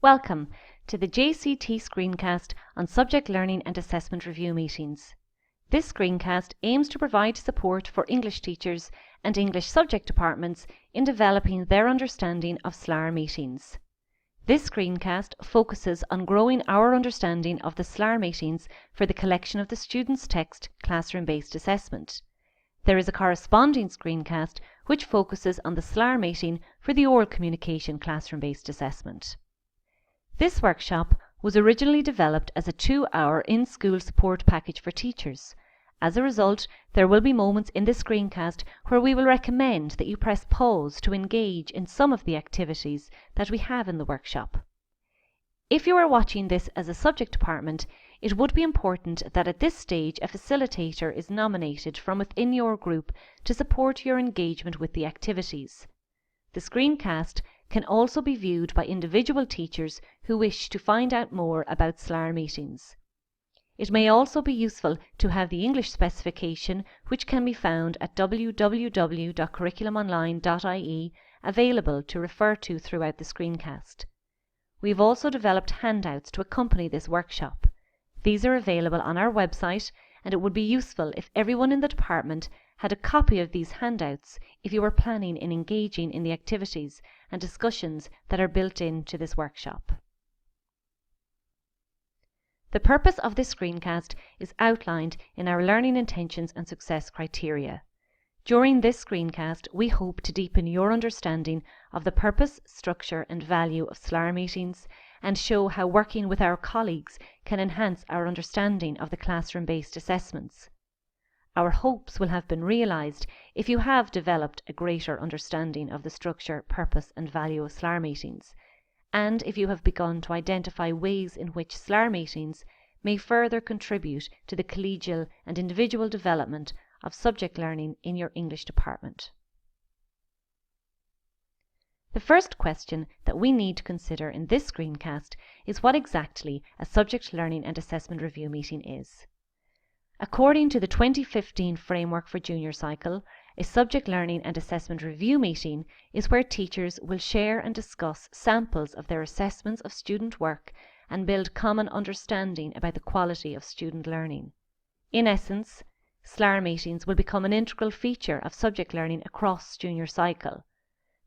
Welcome to the JCT screencast on Subject Learning and Assessment Review meetings. This screencast aims to provide support for English teachers and English subject departments in developing their understanding of SLAR meetings. This screencast focuses on growing our understanding of the SLAR meetings for the collection of the students' text classroom-based assessment. There is a corresponding screencast which focuses on the SLAR meeting for the oral communication classroom-based assessment. This workshop was originally developed as a 2-hour in-school support package for teachers. As a result, there will be moments in this screencast where we will recommend that you press pause to engage in some of the activities that we have in the workshop. If you are watching this as a subject department, it would be important that at this stage a facilitator is nominated from within your group to support your engagement with the activities. The screencast can also be viewed by individual teachers who wish to find out more about SLAR meetings. It may also be useful to have the English specification, which can be found at www.curriculumonline.ie, available to refer to throughout the screencast. We've also developed handouts to accompany this workshop. These are available on our website, and it would be useful if everyone in the department had a copy of these handouts if you were planning in engaging in the activities and discussions that are built into this workshop. The purpose of this screencast is outlined in our learning intentions and success criteria. During this screencast, we hope to deepen your understanding of the purpose, structure and value of SLAR meetings and show how working with our colleagues can enhance our understanding of the classroom-based assessments. Our hopes will have been realised if you have developed a greater understanding of the structure, purpose and value of SLAR meetings, and if you have begun to identify ways in which SLAR meetings may further contribute to the collegial and individual development of subject learning in your English department. The first question that we need to consider in this screencast is what exactly a subject learning and assessment review meeting is. According to the 2015 Framework for Junior Cycle, a subject learning and assessment review meeting is where teachers will share and discuss samples of their assessments of student work and build common understanding about the quality of student learning. In essence, SLAR meetings will become an integral feature of subject learning across Junior Cycle.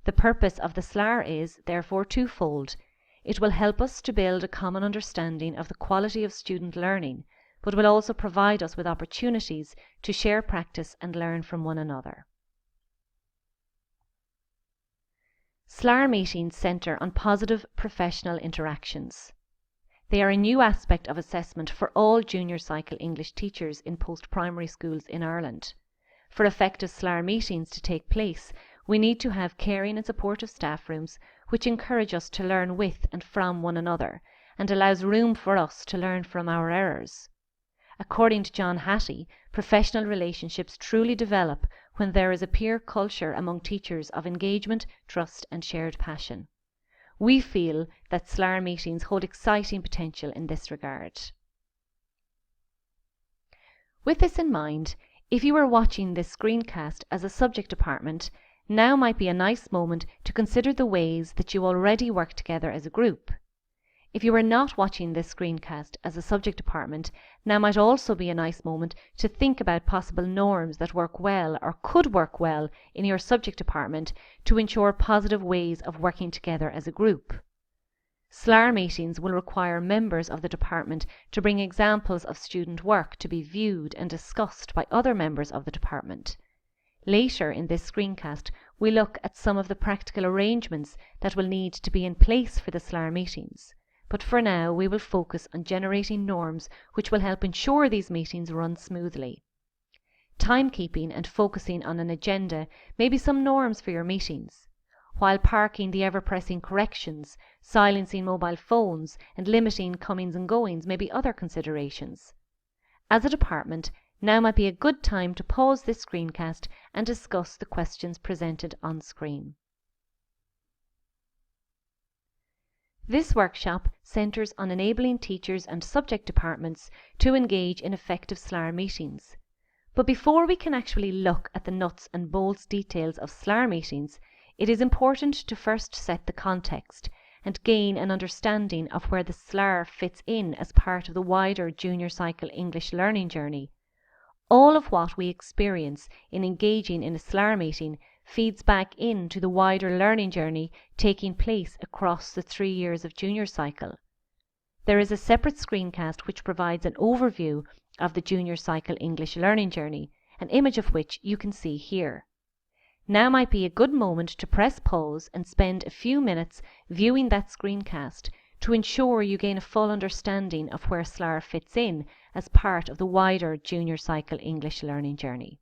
The purpose of the SLAR is, therefore, twofold. It will help us to build a common understanding of the quality of student learning, but will also provide us with opportunities to share practice and learn from one another. SLAR meetings centre on positive professional interactions. They are a new aspect of assessment for all junior cycle English teachers in post-primary schools in Ireland. For effective SLAR meetings to take place, we need to have caring and supportive staff rooms which encourage us to learn with and from one another and allows room for us to learn from our errors. According to John Hattie, professional relationships truly develop when there is a peer culture among teachers of engagement, trust and shared passion. We feel that SLAR meetings hold exciting potential in this regard. With this in mind, if you are watching this screencast as a subject department, now might be a nice moment to consider the ways that you already work together as a group. If you are not watching this screencast as a subject department, now might also be a nice moment to think about possible norms that work well or could work well in your subject department to ensure positive ways of working together as a group. SLAR meetings will require members of the department to bring examples of student work to be viewed and discussed by other members of the department. Later in this screencast, we look at some of the practical arrangements that will need to be in place for the SLAR meetings. But for now, we will focus on generating norms which will help ensure these meetings run smoothly. Timekeeping and focusing on an agenda may be some norms for your meetings, while parking the ever-pressing corrections, silencing mobile phones and limiting comings and goings may be other considerations. As a department, now might be a good time to pause this screencast and discuss the questions presented on screen. This workshop centres on enabling teachers and subject departments to engage in effective SLAR meetings. But before we can actually look at the nuts and bolts details of SLAR meetings, it is important to first set the context and gain an understanding of where the SLAR fits in as part of the wider junior cycle English learning journey. All of what we experience in engaging in a SLAR meeting feeds back into the wider learning journey taking place across the 3 years of junior cycle. There is a separate screencast which provides an overview of the junior cycle English learning journey, an image of which you can see here. Now might be a good moment to press pause and spend a few minutes viewing that screencast to ensure you gain a full understanding of where SLAR fits in as part of the wider junior cycle English learning journey.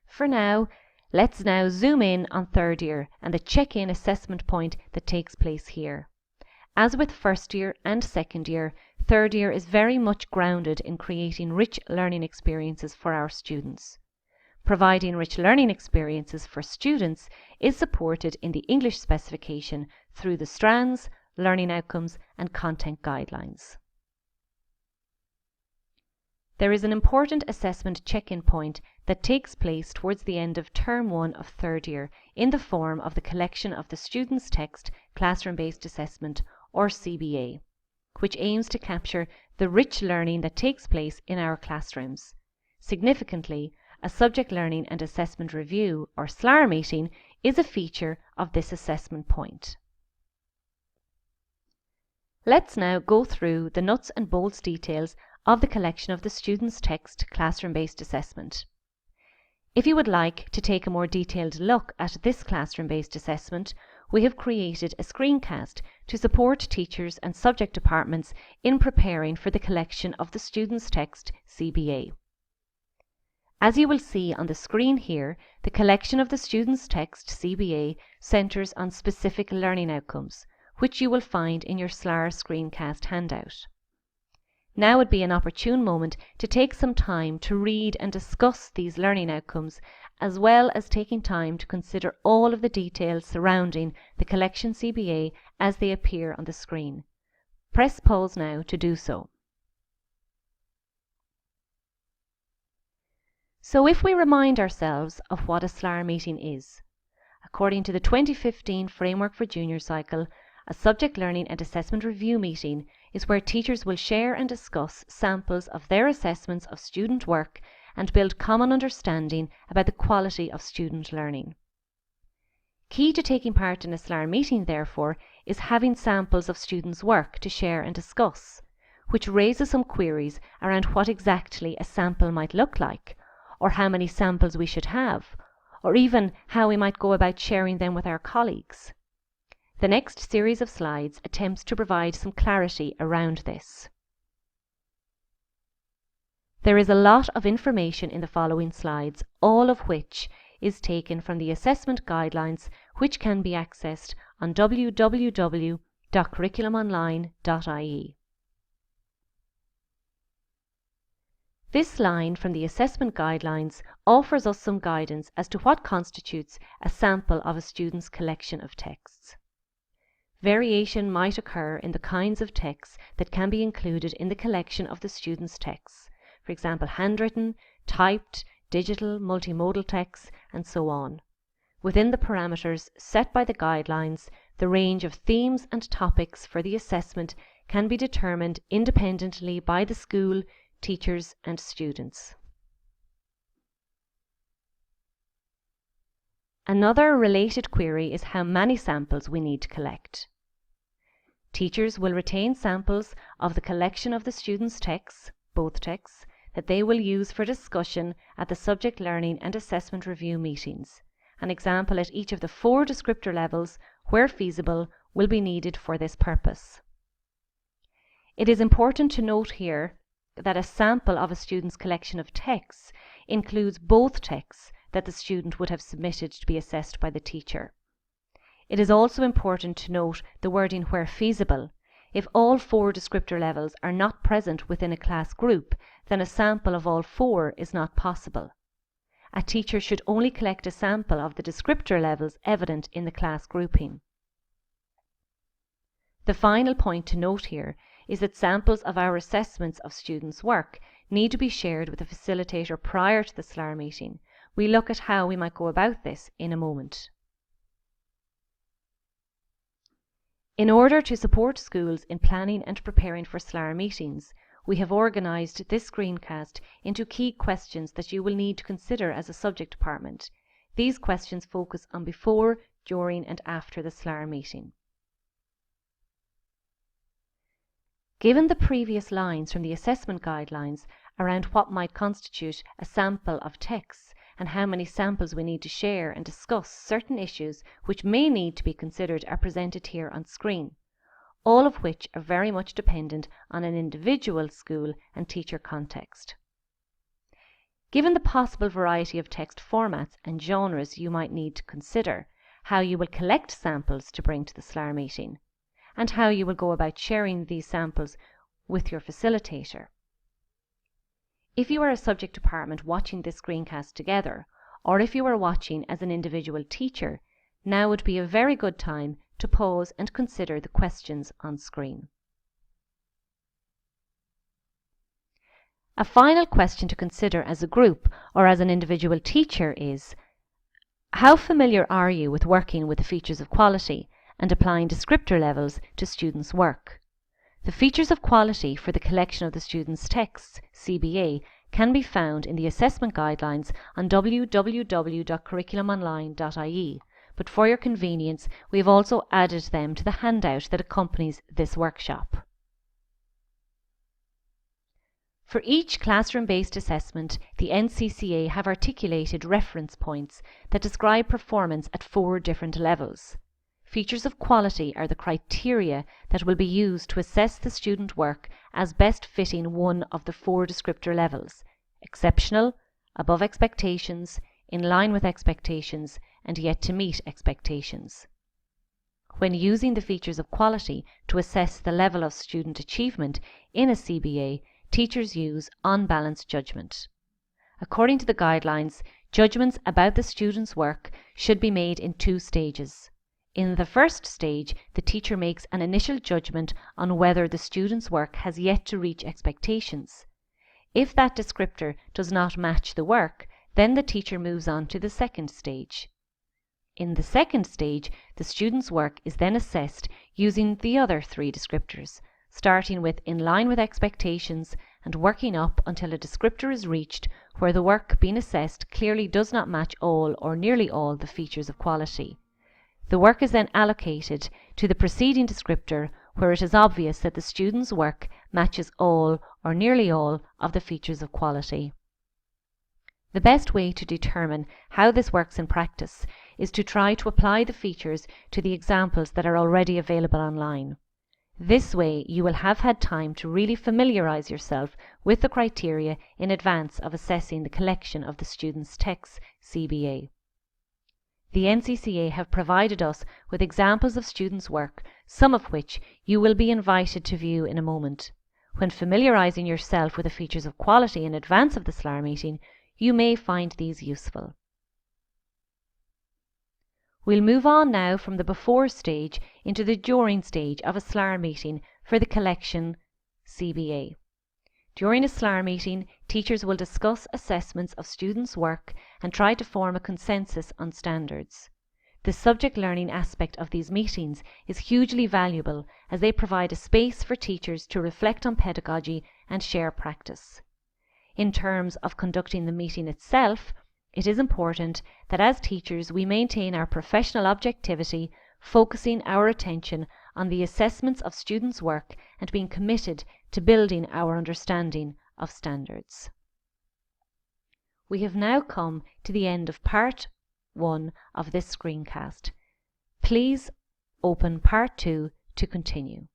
For now, let's now zoom in on third year and the check-in assessment point that takes place here. As with first year and second year, third year is very much grounded in creating rich learning experiences for our students. Providing rich learning experiences for students is supported in the English specification through the strands, learning outcomes, and content guidelines. There is an important assessment check-in point that takes place towards the end of Term 1 of third year in the form of the collection of the student's text classroom-based assessment, or CBA, which aims to capture the rich learning that takes place in our classrooms. Significantly, a subject learning and assessment review, or SLAR meeting, is a feature of this assessment point. Let's now go through the nuts and bolts details of the collection of the student's text classroom-based assessment. If you would like to take a more detailed look at this classroom-based assessment, we have created a screencast to support teachers and subject departments in preparing for the collection of the student's text CBA. As you will see on the screen here, the collection of the student's text CBA centres on specific learning outcomes, which you will find in your SLAR screencast handout. Now would be an opportune moment to take some time to read and discuss these learning outcomes, as well as taking time to consider all of the details surrounding the collection CBA as they appear on the screen. Press pause now to do so. So if we remind ourselves of what a SLAR meeting is, according to the 2015 Framework for Junior Cycle, a subject learning and assessment review meeting is where teachers will share and discuss samples of their assessments of student work and build common understanding about the quality of student learning. Key to taking part in a SLAR meeting, therefore, is having samples of students' work to share and discuss, which raises some queries around what exactly a sample might look like, or how many samples we should have, or even how we might go about sharing them with our colleagues. The next series of slides attempts to provide some clarity around this. There is a lot of information in the following slides, all of which is taken from the assessment guidelines, which can be accessed on www.curriculumonline.ie. This line from the assessment guidelines offers us some guidance as to what constitutes a sample of a student's collection of texts. Variation might occur in the kinds of texts that can be included in the collection of the student's texts, for example handwritten, typed, digital, multimodal texts, and so on. Within the parameters set by the guidelines, the range of themes and topics for the assessment can be determined independently by the school, teachers and students. Another related query is how many samples we need to collect. Teachers will retain samples of the collection of the students' texts, both texts, that they will use for discussion at the subject learning and assessment review meetings. An example at each of the 4 descriptor levels, where feasible, will be needed for this purpose. It is important to note here that a sample of a student's collection of texts includes both texts that the student would have submitted to be assessed by the teacher. It is also important to note the wording "where feasible." If all 4 descriptor levels are not present within a class group, then a sample of all 4 is not possible. A teacher should only collect a sample of the descriptor levels evident in the class grouping. The final point to note here is that samples of our assessments of students' work need to be shared with the facilitator prior to the SLAR meeting. We look at how we might go about this in a moment. In order to support schools in planning and preparing for SLAR meetings, we have organised this screencast into key questions that you will need to consider as a subject department. These questions focus on before, during and after the SLAR meeting. Given the previous lines from the assessment guidelines around what might constitute a sample of texts and how many samples we need to share and discuss, certain issues which may need to be considered are presented here on screen, all of which are very much dependent on an individual school and teacher context. Given the possible variety of text formats and genres you might need to consider, how you will collect samples to bring to the SLAR meeting, and how you will go about sharing these samples with your facilitator. If you are a subject department watching this screencast together, or if you are watching as an individual teacher, now would be a very good time to pause and consider the questions on screen. A final question to consider as a group or as an individual teacher is: how familiar are you with working with the features of quality and applying descriptor levels to students' work? The features of quality for the collection of the students' texts, CBA, can be found in the assessment guidelines on www.curriculumonline.ie, but for your convenience we have also added them to the handout that accompanies this workshop. For each classroom-based assessment, the NCCA have articulated reference points that describe performance at 4 different levels. Features of quality are the criteria that will be used to assess the student work as best fitting one of the 4 descriptor levels: exceptional, above expectations, in line with expectations, and yet to meet expectations. When using the features of quality to assess the level of student achievement in a CBA, teachers use on-balance judgment. According to the guidelines, judgments about the student's work should be made in 2 stages. In the first stage, the teacher makes an initial judgment on whether the student's work has yet to reach expectations. If that descriptor does not match the work, then the teacher moves on to the second stage. In the second stage, the student's work is then assessed using the other 3 descriptors, starting with in line with expectations and working up until a descriptor is reached where the work being assessed clearly does not match all or nearly all the features of quality. The work is then allocated to the preceding descriptor where it is obvious that the student's work matches all or nearly all of the features of quality. The best way to determine how this works in practice is to try to apply the features to the examples that are already available online. This way you will have had time to really familiarise yourself with the criteria in advance of assessing the collection of the students' texts, CBA. The NCCA have provided us with examples of students' work, some of which you will be invited to view in a moment. When familiarising yourself with the features of quality in advance of the SLAR meeting, you may find these useful. We'll move on now from the before stage into the during stage of a SLAR meeting for the collection CBA. During a SLAR meeting, teachers will discuss assessments of students' work and try to form a consensus on standards. The subject learning aspect of these meetings is hugely valuable as they provide a space for teachers to reflect on pedagogy and share practice. In terms of conducting the meeting itself, it is important that as teachers we maintain our professional objectivity, focusing our attention on the assessments of students' work and being committed to building our understanding of standards. We have now come to the end of part 1 of this screencast. Please open part 2 to continue.